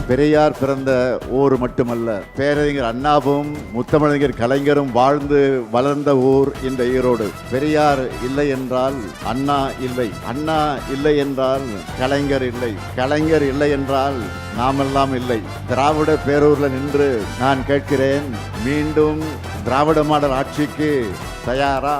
பெரியார் பிறந்த ஊர் மட்டுமல்ல, பேரறிஞர் அண்ணாவும் முத்தமிழறிஞர் கலைஞரும் வாழ்ந்து வளர்ந்த ஊர் இந்த ஈரோடு. பெரியார் இல்லை என்றால் அண்ணா இல்லை, அண்ணா இல்லை என்றால் கலைஞர் இல்லை, கலைஞர் இல்லை என்றால் நாமெல்லாம் இல்லை. திராவிட பேரூர்ல நின்று நான் கேட்கிறேன், மீண்டும் திராவிட மாடல் ஆட்சிக்கு தயாரா?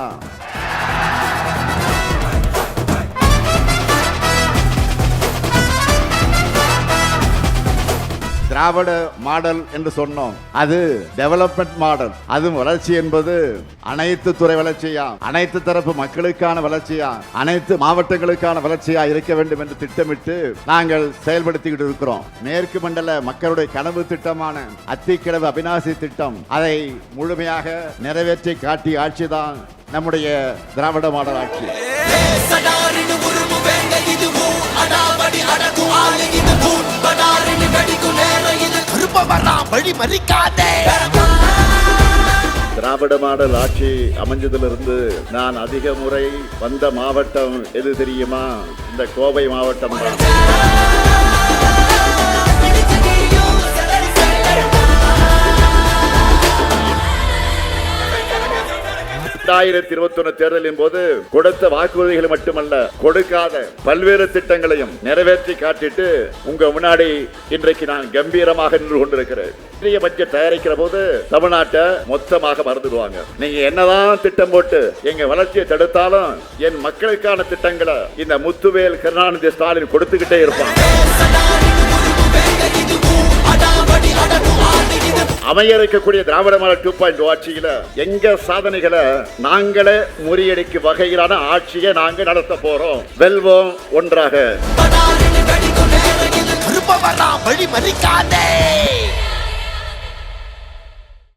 திராவிட மாடல் என்று சொன்னோம், அது டெவலப்மெண்ட் மாடல். அது வளர்ச்சி என்பது அனைத்து துறை வளர்ச்சியா, அனைத்து தரப்பு மக்களுக்கான வளர்ச்சியா, அனைத்து மாவட்டங்களுக்கான வளர்ச்சியா இருக்க வேண்டும் என்று திட்டமிட்டு நாங்கள் செயல்படுத்திக்கிட்டு இருக்கிறோம். மேற்கு மண்டல மக்களுடைய கனவு திட்டமான அத்திக்கிழவு அவிநாசி திட்டம், அதை முழுமையாக நிறைவேற்றி காட்டிய ஆட்சிதான் நம்முடைய திராவிட மாடல் ஆட்சி. திராவிட மாடல் ஆட்சி அமைஞ்சதிலிருந்து நான் அதிக முறை வந்த மாவட்டம் எது தெரியுமா? இந்த கோவை மாவட்டம் தான். 2021 தேர்தலின் போது கொடுத்த வாக்குறுதிகள் மட்டுமல்ல, கொடுக்காத பல்வேறு திட்டங்களையும் நிறைவேற்றி காட்டிட்டு உங்க முன்னாடி இன்றைக்கு நான் கம்பீரமாக நின்று கொண்டிருக்கிறேன். பெரிய பட்ஜெட் தயாரிக்கிற போது தமிழ்நாட்டை மொத்தமாக மறந்துடுவாங்க. நீங்க என்னதான் திட்டம் போட்டு எங்க வளர்ச்சியை தடுத்தாலும் என் மக்களுக்கான திட்டங்களை இந்த முத்துவேல் கருணாநிதி ஸ்டாலின் கொடுத்துக்கிட்டே இருப்பாங்க. அமைய இருக்கக்கூடிய திராவிட மாடல் 2.0 ஆட்சியில எங்க சாதனைகளை நாங்களே முறியடிக்கு வகையிலான ஆட்சியை நாங்க நடத்த போறோம். வெல்வோம் ஒன்றாக.